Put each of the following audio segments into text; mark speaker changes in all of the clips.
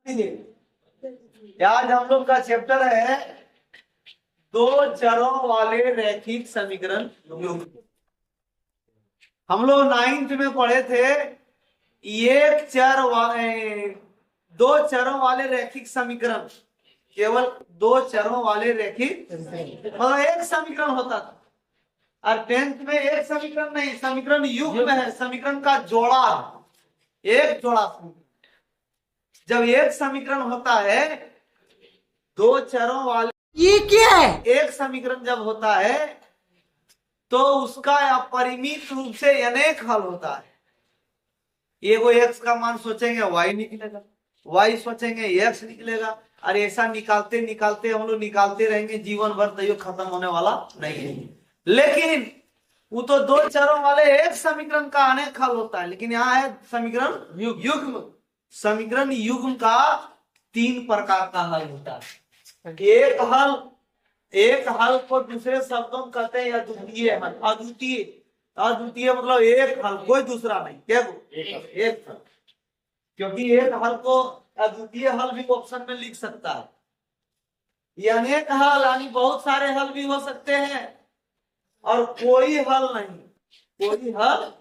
Speaker 1: आज हम लोग का चैप्टर है दो चरों वाले रैखिक समीकरण युग्म। हम लोग 9th में पढ़े थे एक चर वाले दो चरों वाले रैखिक समीकरण, केवल दो चरों वाले रैखिक मतलब एक समीकरण होता था। और 10th में एक समीकरण नहीं, समीकरण युग्म है, समीकरण का जोड़ा, एक जोड़ा। जब एक समीकरण होता है दो चरों वाले, ये क्या है, एक समीकरण जब होता है तो उसका अपरिमित रूप से अनेक हल होता है। एगो एक्स का मान सोचेंगे वाई निकलेगा, वाई सोचेंगे एक्स निकलेगा, और ऐसा निकालते निकालते हम लोग निकालते रहेंगे जीवन भर, तो ये खत्म होने वाला नहीं है। लेकिन वो तो दो चरों वाले एक समीकरण का अनेक हल होता है, लेकिन यहाँ है समीकरण युग्म। समीकरण युग्म का 3 प्रकार का हल होता है। एक हल को दूसरे शब्दों में कहते हैं अद्वितीय हल। अद्वितीय, अद्वितीय मतलब एक हल, कोई दूसरा नहीं, क्या एक हल। क्योंकि एक हल को अद्वितीय हल भी ऑप्शन में लिख सकता है। ये अनेक हल यानी बहुत सारे हल भी हो सकते हैं, और कोई हल नहीं, कोई हल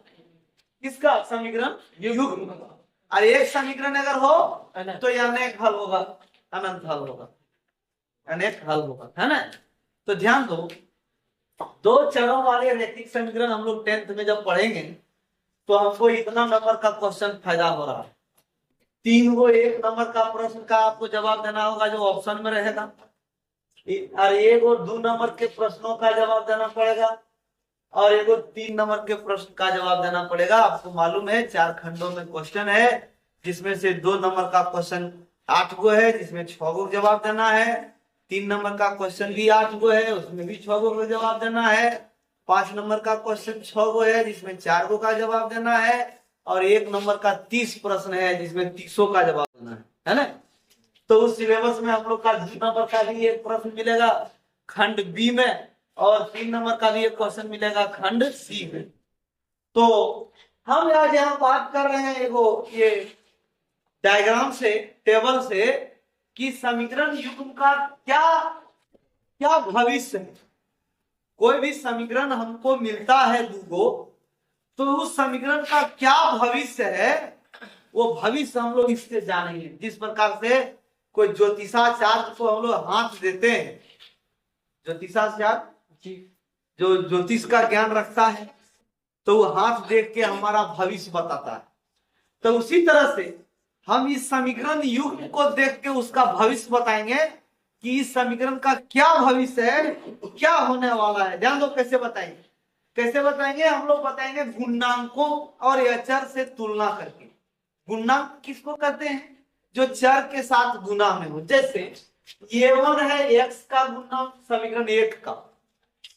Speaker 1: किसका, समीकरण युग्म। और एक समीकरण अगर हो तो ये अनेक हल होगा, अनंत हल होगा, अनेक हल होगा, है ना। तो ध्यान दो, दो चरों वाले रैखिक समीकरण हम लोग 10th में जब पढ़ेंगे तो हमको इतना नंबर का क्वेश्चन फायदा हो रहा है। 3 को 1 नंबर का प्रश्न का आपको जवाब देना होगा जो ऑप्शन में रहेगा, और 1 और 2 नंबर के प्रश्नों का जवाब देना पड़ेगा, और 1 और 3 नंबर के प्रश्न का जवाब देना पड़ेगा। आपको मालूम है 4 खंडों में क्वेश्चन है, जिसमें से 2 नंबर का क्वेश्चन 8 गो है, जिसमें 6 गो जवाब देना है। 3 नंबर का क्वेश्चन भी 8 गो है, उसमें भी 6 गो जवाब देना है। 5 नंबर का क्वेश्चन 6 गो है, जिसमें 4 गो का जवाब देना है। और 1 नंबर का 30 प्रश्न है, जिसमें 30 का जवाब देना है ना। तो उस सिलेबस में हम लोग का 2 नंबर का भी एक प्रश्न मिलेगा खंड बी में, और 3 नंबर का भी एक क्वेश्चन मिलेगा खंड सी में। तो हम आज यहाँ बात कर रहे हैं एगो ये डायग्राम से, टेबल से, कि समीकरण युग्म का क्या क्या भविष्य है। कोई भी समीकरण हमको मिलता है दूगो, तो उस समीकरण का क्या भविष्य है, वो भविष्य हम लोग इससे जानेंगे। जिस प्रकार से कोई ज्योतिषाचार्य को हम लोग हाथ देते हैं, ज्योतिषाचार्य जो ज्योतिष का ज्ञान रखता है, तो वो हाथ देख के हमारा भविष्य बताता है। तो उसी तरह से हम इस समीकरण युग्म को देख के उसका भविष्य बताएंगे कि इस समीकरण का क्या भविष्य है, क्या होने वाला है। ध्यान दो, कैसे बताएंगे, कैसे बताएंगे, हम लोग बताएंगे गुणांकों और अचर से तुलना करके। गुणांक किसको कहते हैं, जो चर के साथ गुना में हो। जैसे a1 है x का गुणांक समीकरण 1 का,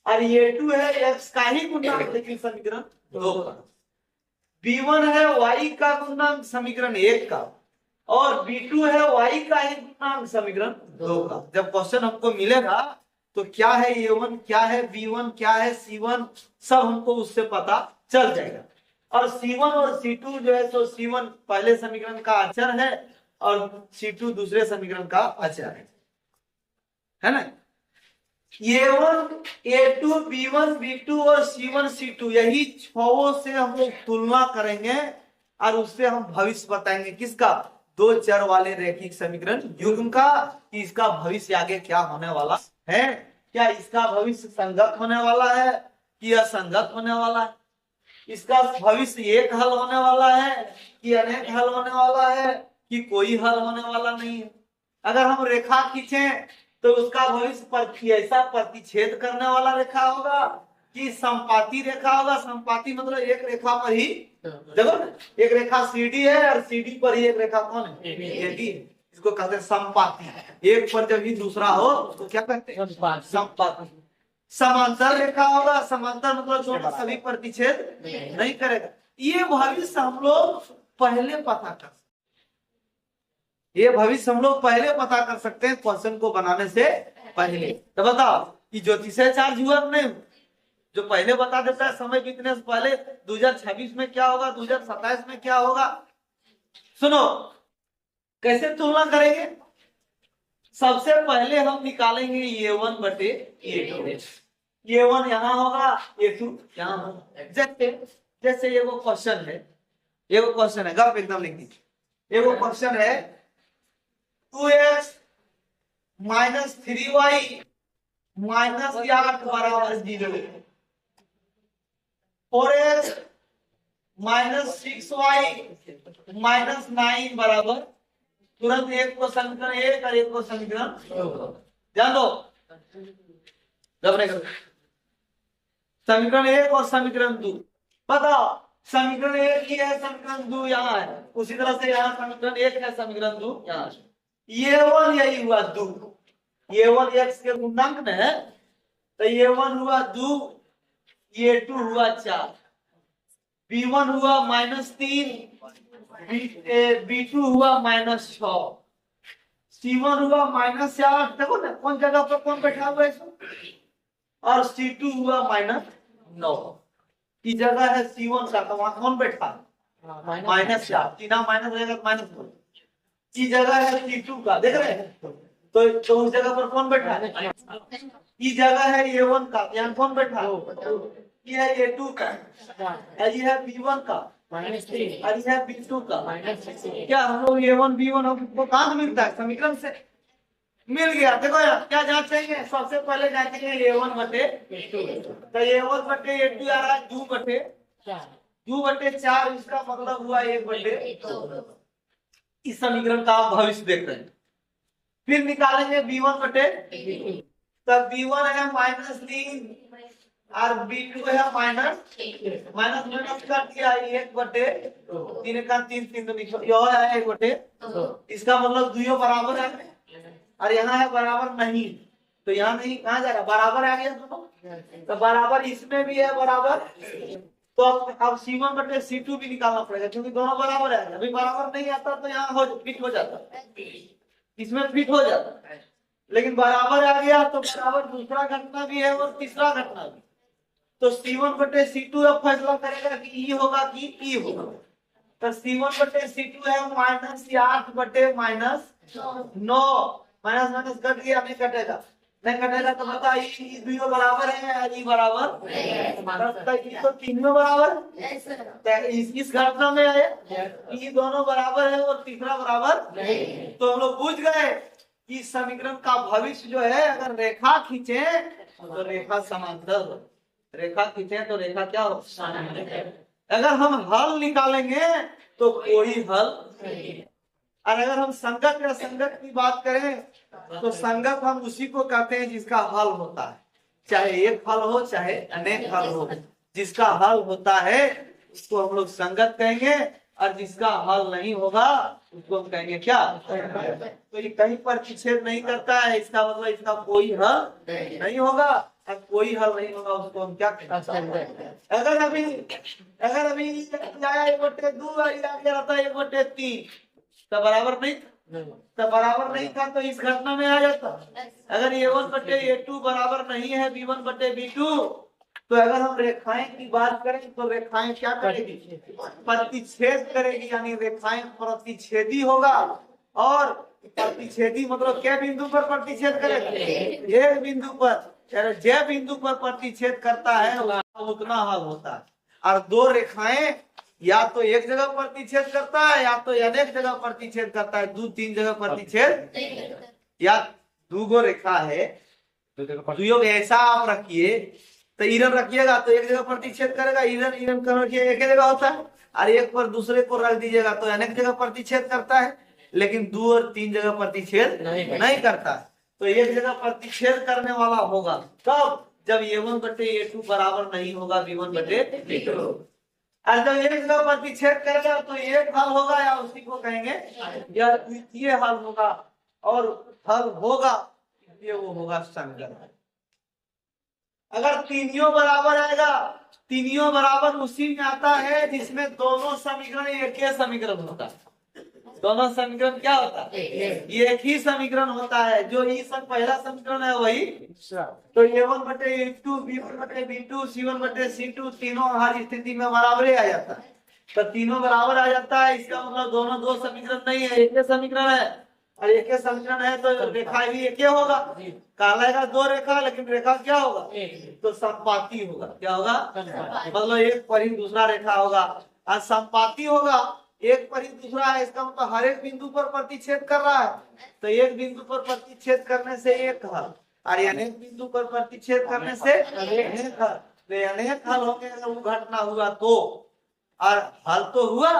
Speaker 1: और a2 है x का ही गुणांक लेकिन समीकरण 2 का। b1 है y का गुणांक समीकरण 1 का, और b2 है y का ही गुणांक समीकरण 2 का। जब क्वेश्चन हमको मिलेगा तो क्या है a1, क्या है b1, क्या है c1, सब हमको उससे पता चल जाएगा। और c1 और c2 जो है, तो c1 पहले समीकरण का अचर है और c2 दूसरे समीकरण का अचर है ना। a1, a2, b1, b2 और c1, c2 यही 6 से हम लोग तुलना करेंगे, और उससे हम भविष्य बताएंगे किसका, दो चर वाले रैखिक समीकरण युग्म का, कि इसका भविष्य आगे क्या होने वाला है। क्या इसका भविष्य संगत होने वाला है कि असंगत होने वाला है, इसका भविष्य एक हल होने वाला है कि अनेक हल होने वाला है, कि कोई हल होने वाला नहीं है। अगर हम रेखा खींचे तो उसका भविष्य ऐसा प्रतिच्छेद करने वाला रेखा होगा कि संपाती रेखा होगा। संपाती मतलब एक रेखा पर ही, देखो एक रेखा सीडी है और सीडी पर ही एक रेखा कौन है, एबी। इसको कहते हैं संपाती। एक पर जब ही दूसरा हो उसको क्या कहते हैं, संपाती। समांतर रेखा होगा, समांतर मतलब दोनों सभी प्रतिच्छेद नहीं करेगा। ये भविष्य हम लोग पहले पता कर, ये भविष्य हम लोग पहले पता कर सकते हैं क्वेश्चन को बनाने से पहले। तो बताओ कि ज्योतिषाचार्य हुआ नहीं, जो पहले बता देता है समय बीतने से पहले 2026 में क्या होगा, 2027 में क्या होगा। सुनो, कैसे तुलना करेंगे? सबसे पहले हम निकालेंगे A1 बटे A2। A1 यहाँ होगा, A2 यहाँ होगा। जैसे जैसे ये वो क्वेश्चन है, ये वो क्वेश्चन है, गप एकदम लिख दीजिए। ये वो क्वेश्चन है 2x माइनस 3y माइनस 8 बराबर 0, 4x माइनस 6y माइनस 9 बराबर, तुरंत एक को समीकरण एक और एक को समीकरण ध्यान दो, समीकरण एक और समीकरण दो। बताओ, समीकरण एक ही है, समीकरण दो यहाँ है, उसी तरह से यहाँ समीकरण एक है, समीकरण दो यहाँ। ये वन यही हुआ दो, ये वन एक्स के गुणांक में है, तो ये वन हुआ दो, ये टू हुआ 4, B1 हुआ -3, B2 हुआ -6, C1 हुआ -8, देखो ना कौन जगह पर कौन बैठा हुआ है इसमें, और C2 हुआ -9 की जगह है C1 का, तो वहां कौन बैठा -4, तीना माइनस रहेगा -1 की जगह है C2 का, देख रहे हैं, तो उस जगह पर कौन बैठा है, की जगह है A1 का, यहाँ कौन बैठा है, ये है A2 का, ये है B1 का, -3, और ये है B2 का, क्या हम लोग A1 B1 हमको कहाँ से मिलता है, समीकरण से मिल गया। देखो यार क्या जांचेंगे, सबसे पहले जांचेंगे A1 बटे A2, तो A1 बटे A2 आ रहा है 2 बटे 4, इसका मतलब हुआ 1 बटे 2। इस समीकरण का आप भविष्य देख रहे हैं। फिर निकालेंगे B1 बटे, तब B1 है -3 और B2 है माइनस कर दिया 1 बटे 3 का 3 तो निकल, यह है 1 बटे, इसका मतलब दोनों बराबर है, और यहाँ है बराबर नहीं, तो यहाँ नहीं, कहाँ जा रहा, बराबर आ गया दोनों, तो बराबर इसमें भी है बराबर, तो अब C1 बटे C2 भी निकालना पड़ेगा, क्योंकि दोनों बराबर है। अभी बराबर नहीं आता तो यहाँ फिट हो जाता, इसमें फिट हो जाता, लेकिन बराबर आ गया तो बराबर दूसरा घटना भी है और तीसरा घटना भी, तो C1 बटे C2 अब फैसला करेगा कि ई होगा कि ई होगा, तो C1 बटे C2 है -8 बटे -9, माइनस कट गया, नहीं कटेगा, नहीं कटेगा तो बता ये दोनों बराबर है या ये बराबर, तो तीनों बराबर, इस घटना में आया ये दोनों बराबर है और तीसरा बराबर, तो हम लोग बुझ गए कि समीकरण का भविष्य जो है, अगर रेखा खींचे तो रेखा समांतर, रेखा खींचे तो रेखा क्या हो, अगर हम हल निकालेंगे तो कोई हल नहीं, और अगर हम संगत या संगत की बात करें तो संगत हम उसी को कहते हैं जिसका हल होता है, चाहे एक हल हो चाहे अनेक हल हो, जिसका हल होता है उसको हम लोग संगत कहेंगे, और जिसका हल नहीं होगा उसको हम कहेंगे क्या, तो ये कहीं पर प्रतिच्छेद नहीं करता है, इसका मतलब इसका कोई हल नहीं होगा, अब कोई हल नहीं होगा उसको हम क्या कहेंगे। अगर अभी 1/2 रहता 1/3 तो बराबर नहीं, तो बराबर नहीं था तो इस घटना में आ जाता। अगर A1 बटे A2 बराबर नहीं है B1 बटे B2, तो अगर हम रेखाएं की बात करें तो रेखाएं क्या करेगी, प्रतिच्छेद करेगी, यानी रेखाएं प्रतिच्छेदी होगा, और प्रतिच्छेदी मतलब क्या बिंदु पर प्रतिच्छेद करेगा, एक बिंदु पर, जो बिंदु पर प्रतिच्छेद करता है उतना हल होता है, और दो रेखाएं या तो एक जगह प्रतिच्छेद करता है या तो अनेक जगह प्रतिच्छेद करता है, 2-3 जगह प्रतिच्छेद, या दो रेखा है, दुयोग ऐसा आप रखिए, तो इधर रखिएगा तो एक जगह प्रतिच्छेद करेगा, इधर रखिए एक जगह होता है, और एक पर दूसरे को रख दीजिएगा तो अनेक जगह प्रतिच्छेद करता है, लेकिन 2 और 3 जगह प्रतिच्छेद नहीं करता है। तो एक जगह प्रतिच्छेद करने वाला होगा कब, जब A1 बटे A2 बराबर नहीं होगा B1 बटे B2, और जब एक जगह प्रतिच्छेद करेगा तो एक हल होगा, या उसी को कहेंगे या द्वितीय हल होगा, और हल होगा ये वो होगा संगत। अगर तीनियों बराबर आएगा, तीनियों बराबर उसी में आता है जिसमें दोनों समीकरण एक ही समीकरण होता है, दोनों समीकरण क्या होता है, ये एक ही समीकरण होता है, जो ई पहला समीकरण है वही, तो A1 बटे A2 B1 बटे B2 C1 बटे C2 तीनों हर स्थिति में बराबर आ जाता है, तो तीनों बराबर आ जाता है, इसका मतलब दोनों दो समीकरण नहीं है, एक ही समीकरण है। और एक ही समीकरण है तो रेखा भी एक ही होगा। कहलाएगा दो रेखा, लेकिन रेखा क्या होगा? तो संपाती होगा। क्या होगा? मतलब एक पर ही दूसरा रेखा होगा। और संपाती होगा, एक पर ही दूसरा है, इसका मतलब हर एक बिंदु पर प्रतिच्छेद कर रहा है। तो एक बिंदु पर प्रतिच्छेद करने से एक हल, और अनेक बिंदु पर प्रतिच्छेद करने से अनेक हल। तो अनेक हल होंगे अगर वो घटना हुआ तो, और हल तो हुआ,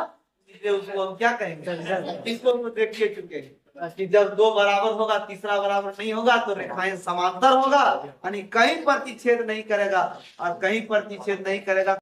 Speaker 1: इसलिए उसको हम क्या कहेंगे? इसको हम देख के चुके कि जब दो बराबर होगा, तीसरा बराबर नहीं होगा, तो रेखाएं समांतर होगा, यानी कहीं प्रतिच्छेद नहीं करेगा, और कहीं प्रतिच्छेद नहीं करेगा